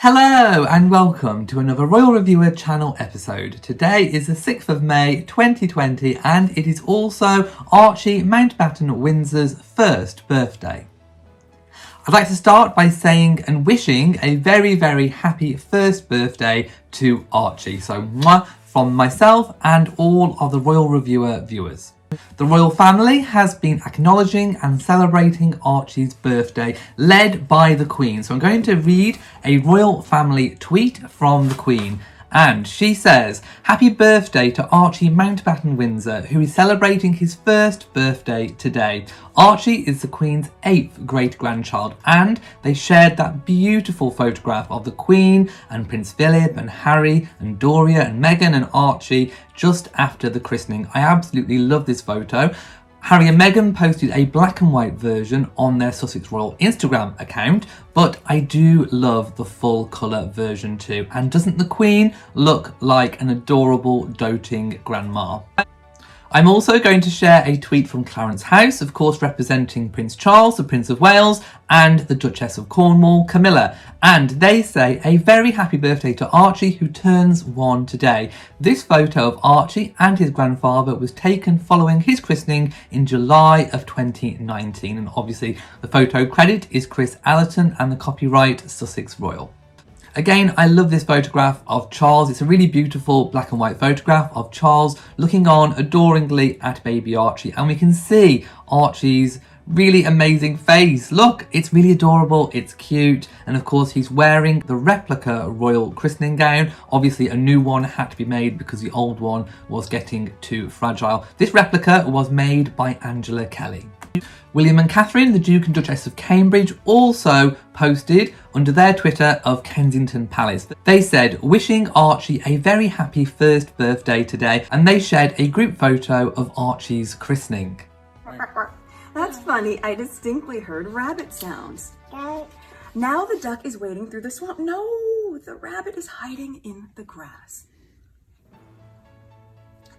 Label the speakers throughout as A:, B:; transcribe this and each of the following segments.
A: Hello and welcome to another Royal Reviewer channel episode. Today is the 6th of May 2020 and it is also Archie Mountbatten Windsor's first birthday. I'd like to start by saying and wishing a very happy first birthday to Archie. So mwah, from myself and all of the Royal Reviewer viewers. The royal family has been acknowledging and celebrating Archie's birthday, led by the Queen. So I'm going to read a royal family tweet from the Queen. And she says, "Happy birthday to Archie Mountbatten Windsor, who is celebrating his first birthday today. Archie is the Queen's 8th great-grandchild, and they shared that beautiful photograph of the Queen and Prince Philip and Harry and Doria and Meghan and Archie just after the christening. I absolutely love this photo." Harry and Meghan posted a black and white version on their Sussex Royal Instagram account, but I do love the full colour version too. And doesn't the Queen look like an adorable, doting grandma? I'm also going to share a tweet from Clarence House, of course representing Prince Charles, the Prince of Wales, and the Duchess of Cornwall, Camilla. And they say, "A very happy birthday to Archie, who turns 1 today. This photo of Archie and his grandfather was taken following his christening in July of 2019. And obviously the photo credit is Chris Allerton and the copyright Sussex Royal. Again, I love this photograph of Charles. It's a really beautiful black and white photograph of Charles looking on adoringly at baby Archie. And we can see Archie's really amazing face. Look, it's really adorable, it's cute. And of course, he's wearing the replica royal christening gown. Obviously, a new one had to be made because the old one was getting too fragile. This replica was made by Angela Kelly. William and Catherine, the Duke and Duchess of Cambridge, also posted under their Twitter of Kensington Palace. They said, "Wishing Archie a very happy first birthday today," and they shared a group photo of Archie's christening.
B: That's funny. I distinctly heard rabbit sounds. Now the duck is wading through the swamp. No, the rabbit is hiding in the grass.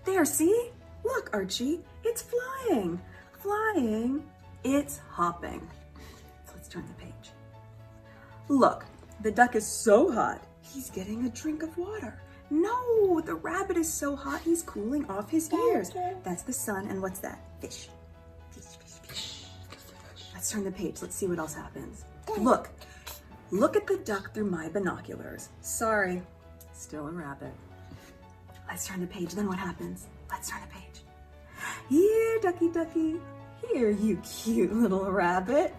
B: There, see? Look, Archie, it's flying. Flying, it's hopping. So let's turn the page. Look, the duck is so hot, he's getting a drink of water. No, the rabbit is so hot, he's cooling off his ears. That's the sun, and what's that? Fish. Fish. Let's turn the page, let's see what else happens. Look at the duck through my binoculars. Sorry, still a rabbit. Let's turn the page, then what happens? Let's turn the page. Here, ducky ducky. Here, you cute little rabbit.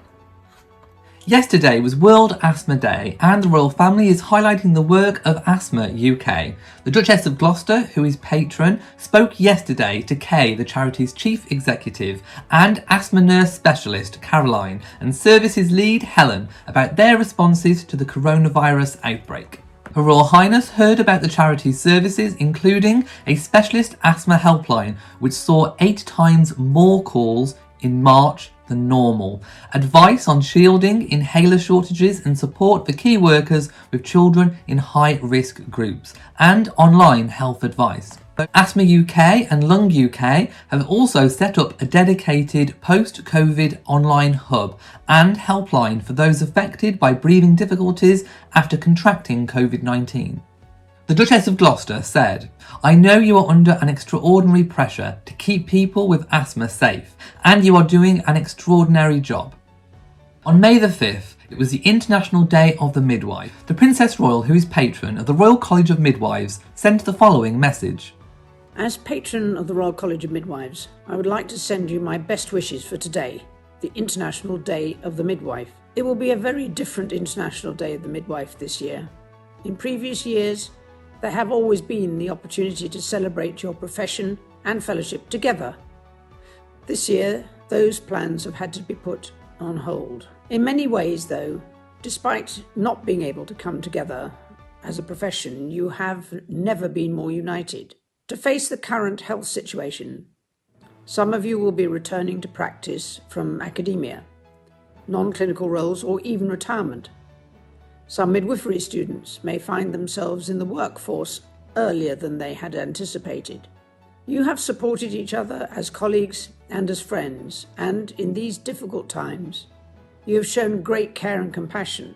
A: Yesterday was World Asthma Day and the royal family is highlighting the work of Asthma UK. The Duchess of Gloucester, who is patron, spoke yesterday to Kay, the charity's chief executive, and asthma nurse specialist Caroline and services lead Helen about their responses to the coronavirus outbreak. Her Royal Highness heard about the charity's services, including a specialist asthma helpline, which saw 8 times more calls in March than normal, advice on shielding, inhaler shortages and support for key workers with children in high-risk groups, and online health advice. Asthma UK and Lung UK have also set up a dedicated post-COVID online hub and helpline for those affected by breathing difficulties after contracting COVID-19. The Duchess of Gloucester said, "I know you are under an extraordinary pressure to keep people with asthma safe, and you are doing an extraordinary job." On May the 5th, it was the International Day of the Midwife. The Princess Royal, who is patron of the Royal College of Midwives, sent the following message.
C: "As patron of the Royal College of Midwives, I would like to send you my best wishes for today, the International Day of the Midwife. It will be a very different International Day of the Midwife this year. In previous years, there have always been the opportunity to celebrate your profession and fellowship together. This year, those plans have had to be put on hold. In many ways, though, despite not being able to come together as a profession, you have never been more united. To face the current health situation, some of you will be returning to practice from academia, non-clinical roles, or even retirement. Some midwifery students may find themselves in the workforce earlier than they had anticipated. You have supported each other as colleagues and as friends, and in these difficult times, you have shown great care and compassion.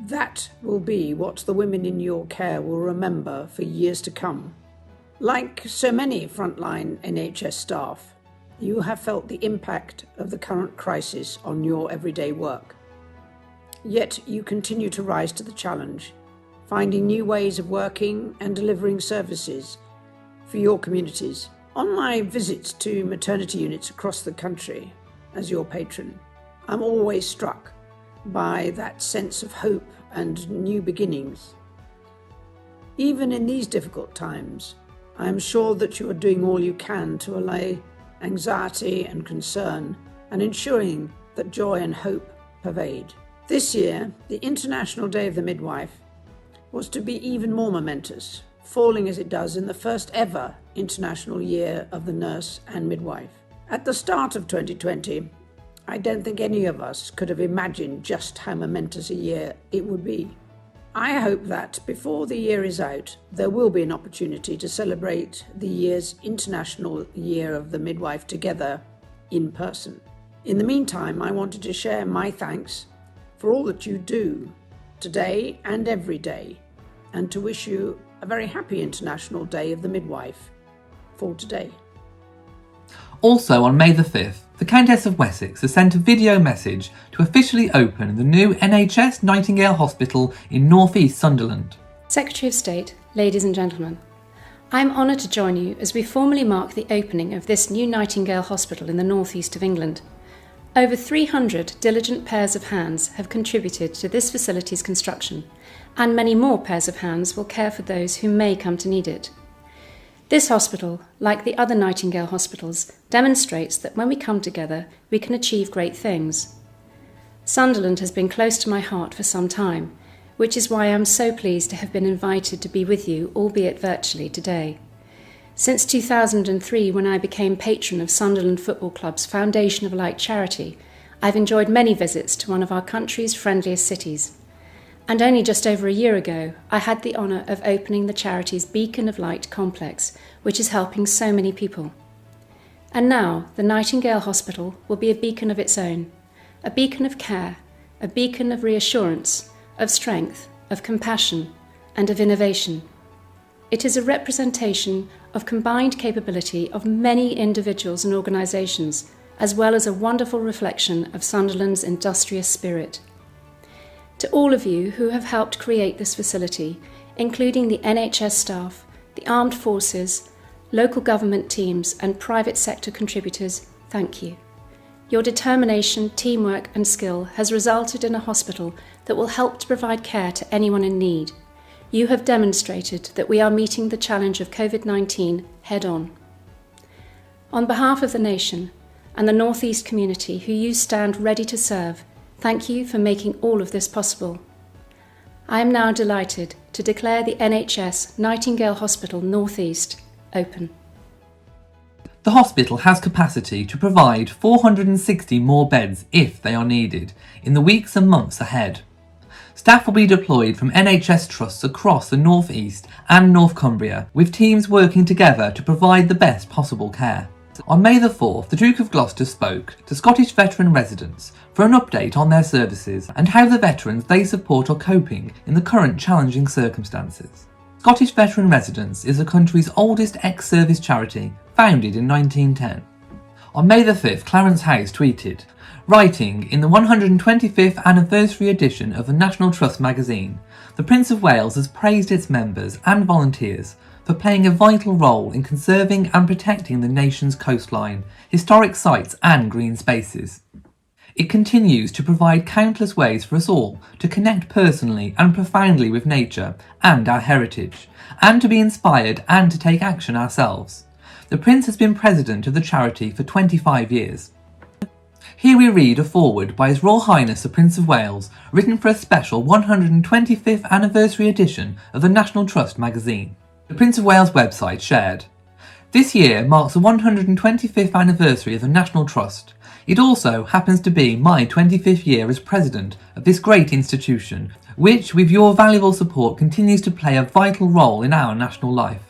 C: That will be what the women in your care will remember for years to come. Like so many frontline NHS staff, you have felt the impact of the current crisis on your everyday work. Yet you continue to rise to the challenge, finding new ways of working and delivering services for your communities. On my visits to maternity units across the country as your patron, I'm always struck by that sense of hope and new beginnings. Even in these difficult times, I am sure that you are doing all you can to allay anxiety and concern and ensuring that joy and hope pervade. This year, the International Day of the Midwife was to be even more momentous, falling as it does in the first ever International Year of the Nurse and Midwife. At the start of 2020, I don't think any of us could have imagined just how momentous a year it would be. I hope that before the year is out, there will be an opportunity to celebrate the year's International Year of the Midwife together in person. In the meantime, I wanted to share my thanks for all that you do today and every day, and to wish you a very happy International Day of the Midwife for today.
A: Also on May the 5th, the Countess of Wessex has sent a video message to officially open the new NHS Nightingale Hospital in North East Sunderland.
D: Secretary of State, ladies and gentlemen, I am honoured to join you as we formally mark the opening of this new Nightingale Hospital in the North East of England. Over 300 diligent pairs of hands have contributed to this facility's construction, and many more pairs of hands will care for those who may come to need it. This hospital, like the other Nightingale hospitals, demonstrates that when we come together, we can achieve great things. Sunderland has been close to my heart for some time, which is why I am so pleased to have been invited to be with you, albeit virtually, today. Since 2003, when I became patron of Sunderland Football Club's Foundation of Light charity, I've enjoyed many visits to one of our country's friendliest cities. And only just over a year ago, I had the honour of opening the charity's Beacon of Light complex, which is helping so many people. And now, the Nightingale Hospital will be a beacon of its own, a beacon of care, a beacon of reassurance, of strength, of compassion, and of innovation. It is a representation of combined capability of many individuals and organisations, as well as a wonderful reflection of Sunderland's industrious spirit. To all of you who have helped create this facility, including the NHS staff, the armed forces, local government teams and private sector contributors, thank you. Your determination, teamwork and skill has resulted in a hospital that will help to provide care to anyone in need. You have demonstrated that we are meeting the challenge of COVID-19 head-on. On behalf of the nation and the North East community who you stand ready to serve, thank you for making all of this possible. I am now delighted to declare the NHS Nightingale Hospital North East open.
A: The hospital has capacity to provide 460 more beds if they are needed in the weeks and months ahead. Staff will be deployed from NHS trusts across the North East and North Cumbria, with teams working together to provide the best possible care. On May the 4th, the Duke of Gloucester spoke to Scottish veteran residents for an update on their services and how the veterans they support are coping in the current challenging circumstances. Scottish Veteran Residents is the country's oldest ex-service charity, founded in 1910. On May the 5th, Clarence House tweeted, writing in the 125th anniversary edition of the National Trust magazine, the Prince of Wales has praised its members and volunteers for playing a vital role in conserving and protecting the nation's coastline, historic sites and green spaces. It continues to provide countless ways for us all to connect personally and profoundly with nature and our heritage, and to be inspired and to take action ourselves. The Prince has been president of the charity for 25 years. Here we read a foreword by His Royal Highness the Prince of Wales, written for a special 125th anniversary edition of the National Trust magazine. The Prince of Wales website shared, "This year marks the 125th anniversary of the National Trust. It also happens to be my 25th year as president of this great institution, which with your valuable support continues to play a vital role in our national life.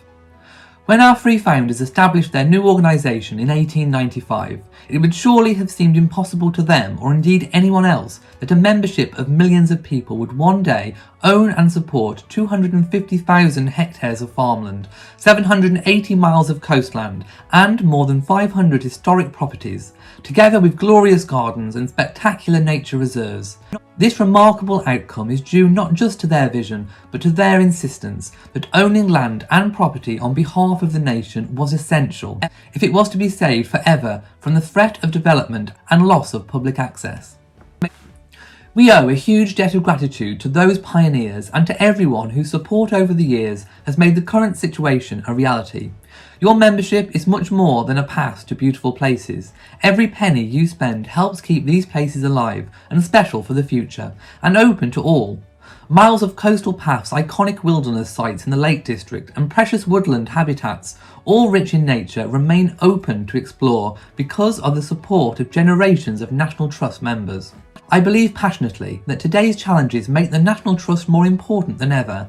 A: When our three founders established their new organisation in 1895, it would surely have seemed impossible to them, or indeed anyone else, that a membership of millions of people would one day own and support 250,000 hectares of farmland, 780 miles of coastland, and more than 500 historic properties, together with glorious gardens and spectacular nature reserves. This remarkable outcome is due not just to their vision, but to their insistence that owning land and property on behalf of the nation was essential if it was to be saved forever from the threat of development and loss of public access. We owe a huge debt of gratitude to those pioneers and to everyone whose support over the years has made the current situation a reality. Your membership is much more than a pass to beautiful places. Every penny you spend helps keep these places alive and special for the future, and open to all. Miles of coastal paths, iconic wilderness sites in the Lake District, and precious woodland habitats, all rich in nature, remain open to explore because of the support of generations of National Trust members. I believe passionately that today's challenges make the National Trust more important than ever.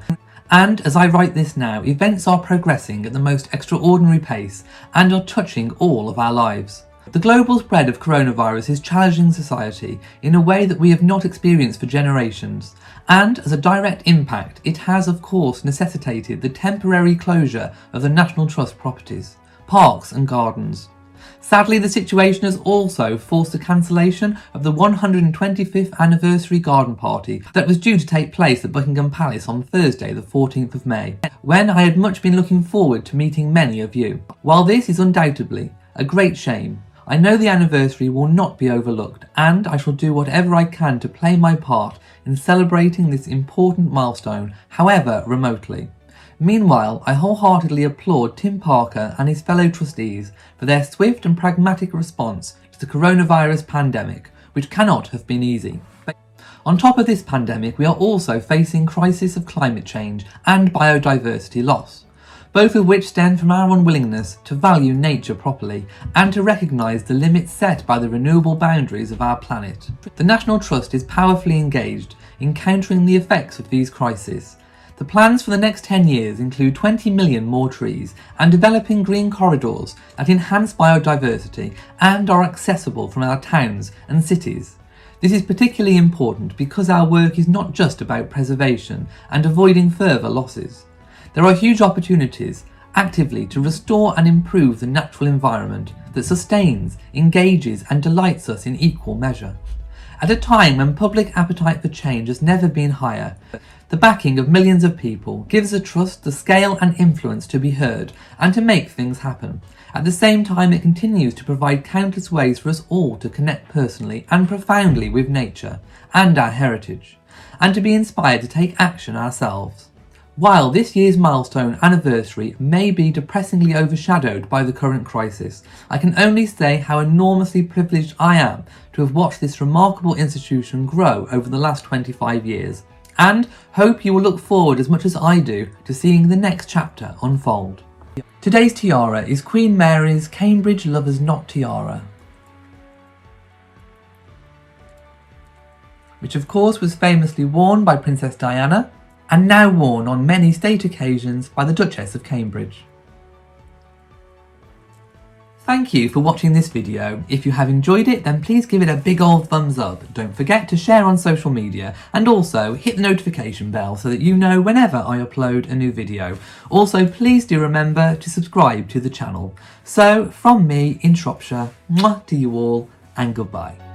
A: And as I write this now, events are progressing at the most extraordinary pace and are touching all of our lives. The global spread of coronavirus is challenging society in a way that we have not experienced for generations, and as a direct impact, it has of course necessitated the temporary closure of the National Trust properties, parks and gardens. Sadly, the situation has also forced the cancellation of the 125th anniversary garden party that was due to take place at Buckingham Palace on Thursday the 14th of May, when I had much been looking forward to meeting many of you. While this is undoubtedly a great shame, I know the anniversary will not be overlooked, and I shall do whatever I can to play my part in celebrating this important milestone, however remotely. Meanwhile, I wholeheartedly applaud Tim Parker and his fellow trustees for their swift and pragmatic response to the coronavirus pandemic, which cannot have been easy. On top of this pandemic, we are also facing crisis of climate change and biodiversity loss, both of which stem from our unwillingness to value nature properly and to recognise the limits set by the renewable boundaries of our planet. The National Trust is powerfully engaged in countering the effects of these crises. The plans for the next 10 years include 20 million more trees and developing green corridors that enhance biodiversity and are accessible from our towns and cities. This is particularly important because our work is not just about preservation and avoiding further losses. There are huge opportunities actively to restore and improve the natural environment that sustains, engages and delights us in equal measure. At a time when public appetite for change has never been higher, the backing of millions of people gives the Trust the scale and influence to be heard and to make things happen. At the same time, it continues to provide countless ways for us all to connect personally and profoundly with nature and our heritage, and to be inspired to take action ourselves. While this year's milestone anniversary may be depressingly overshadowed by the current crisis, I can only say how enormously privileged I am to have watched this remarkable institution grow over the last 25 years, and hope you will look forward as much as I do to seeing the next chapter unfold. Today's tiara is Queen Mary's Cambridge Lover's Knot Tiara, which of course was famously worn by Princess Diana and now worn on many state occasions by the Duchess of Cambridge. Thank you for watching this video. If you have enjoyed it, then please give it a big old thumbs up. Don't forget to share on social media and also hit the notification bell so that you know whenever I upload a new video. Also, please do remember to subscribe to the channel. So, from me in Shropshire, mwah to you all and goodbye.